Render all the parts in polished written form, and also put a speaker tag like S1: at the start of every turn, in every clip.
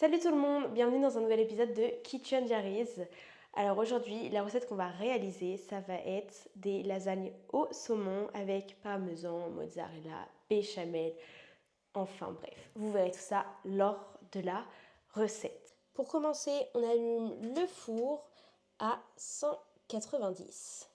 S1: Salut tout le monde, bienvenue dans un nouvel épisode de Kitchen Diaries. Alors aujourd'hui, la recette qu'on va réaliser, ça va être des lasagnes au saumon avec parmesan, mozzarella, béchamel, enfin bref. Vous verrez tout ça lors de la recette. Pour commencer, on allume le four à 190.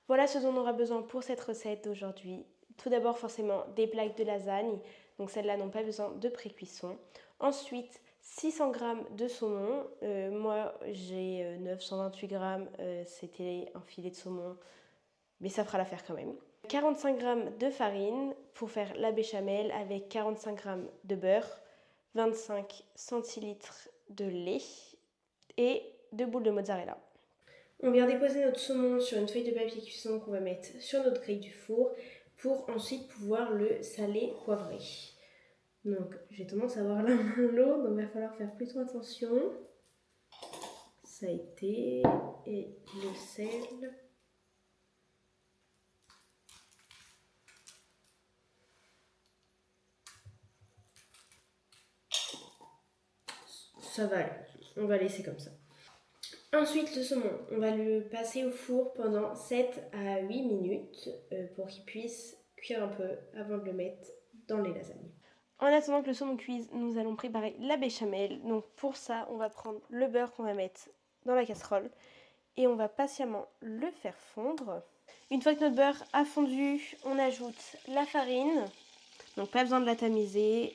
S1: Voilà ce dont on aura besoin pour cette recette d'aujourd'hui. Tout d'abord forcément des plaques de lasagne, donc celles-là n'ont pas besoin de pré-cuisson. Ensuite 600 g de saumon, moi j'ai 928 g, c'était un filet de saumon, mais ça fera l'affaire quand même. 45 g de farine pour faire la béchamel avec 45 g de beurre, 25 centilitres de lait et 2 boules de mozzarella. On vient déposer notre saumon sur une feuille de papier cuisson qu'on va mettre sur notre grille du four pour ensuite pouvoir le saler, poivrer. Donc j'ai tendance à avoir la main lourde, donc il va falloir faire plutôt attention. Ça a été, et le sel. Ça va aller, on va laisser comme ça. Ensuite, le saumon, on va le passer au four pendant 7 à 8 minutes pour qu'il puisse cuire un peu avant de le mettre dans les lasagnes. En attendant que le saumon cuise, nous allons préparer la béchamel. Donc pour ça, on va prendre le beurre qu'on va mettre dans la casserole et on va patiemment le faire fondre. Une fois que notre beurre a fondu, on ajoute la farine. Donc pas besoin de la tamiser.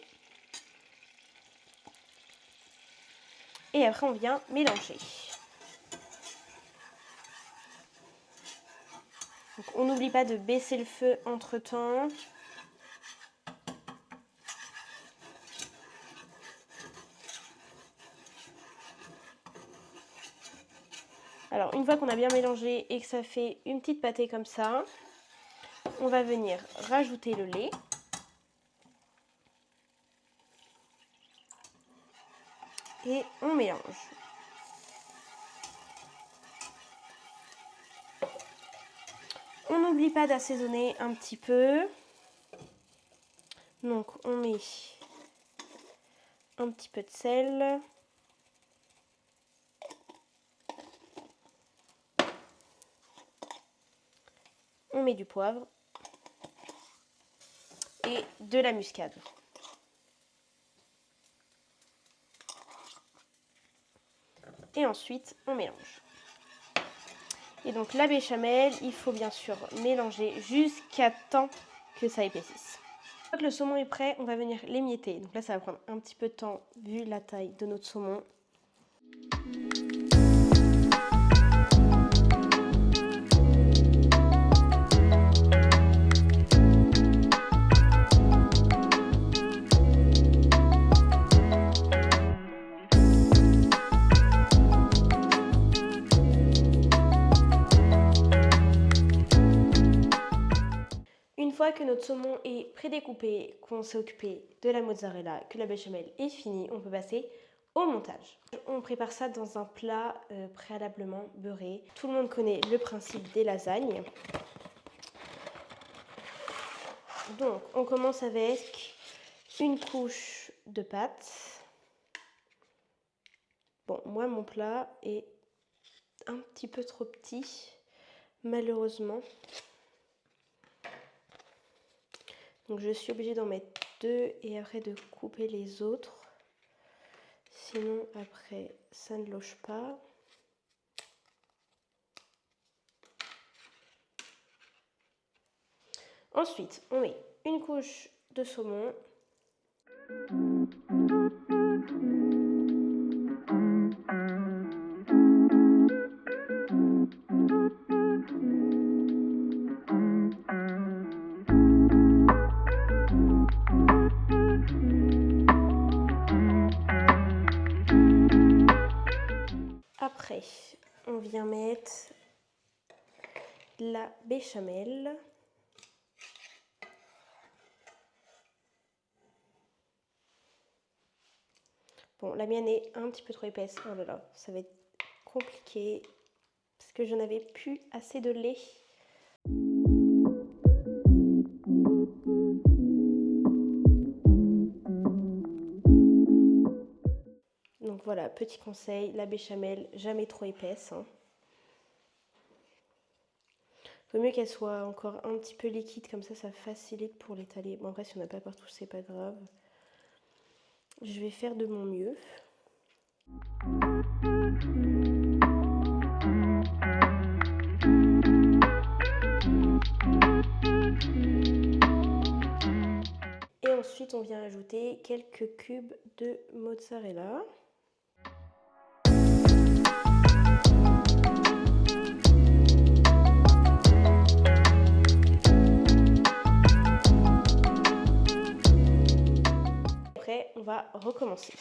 S1: Et après, on vient mélanger. Donc on n'oublie pas de baisser le feu entre-temps. Alors une fois qu'on a bien mélangé et que ça fait une petite pâtée comme ça, on va venir rajouter le lait. Et on mélange. On n'oublie pas d'assaisonner un petit peu. Donc on met un petit peu de sel. On met du poivre et de la muscade. Et ensuite, on mélange. Et donc la béchamel, il faut bien sûr mélanger jusqu'à temps que ça épaississe. Une fois que le saumon est prêt, on va venir l'émietter. Donc là, ça va prendre un petit peu de temps vu la taille de notre saumon. Une fois que notre saumon est prédécoupé, qu'on s'est occupé de la mozzarella, que la béchamel est finie, on peut passer au montage. On prépare ça dans un plat préalablement beurré. Tout le monde connaît le principe des lasagnes. Donc on commence avec une couche de pâte. Bon, moi mon plat est un petit peu trop petit, malheureusement. Donc je suis obligée d'en mettre 2 et après de couper les autres. Sinon après ça ne loge pas. Ensuite on met une couche de saumon. Après, on vient mettre la béchamel. Bon, la mienne est un petit peu trop épaisse. Oh là là, ça va être compliqué parce que je n'avais plus assez de lait. Donc voilà, petit conseil, la béchamel, jamais trop épaisse. Vaut mieux qu'elle soit encore un petit peu liquide, comme ça facilite pour l'étaler. Bon après si on n'a pas partout, c'est pas grave. Je vais faire de mon mieux. Et ensuite on vient ajouter quelques cubes de mozzarella. Après on va recommencer.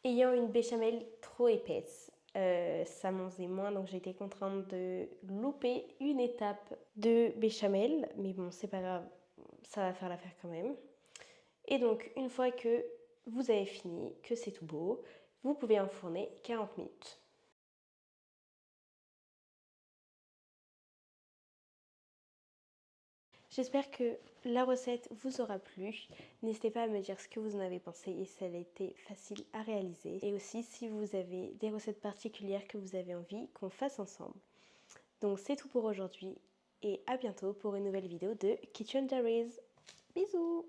S1: Ayant une béchamel trop épaisse, ça m'en faisait moins, donc j'ai été contrainte de louper une étape de béchamel, mais bon c'est pas grave, ça va faire l'affaire quand même. Et donc une fois que vous avez fini, que c'est tout beau, vous pouvez enfourner 40 minutes. J'espère que la recette vous aura plu. N'hésitez pas à me dire ce que vous en avez pensé et si elle a été facile à réaliser. Et aussi si vous avez des recettes particulières que vous avez envie qu'on fasse ensemble. Donc c'est tout pour aujourd'hui et à bientôt pour une nouvelle vidéo de Kitchen Diaries. Bisous!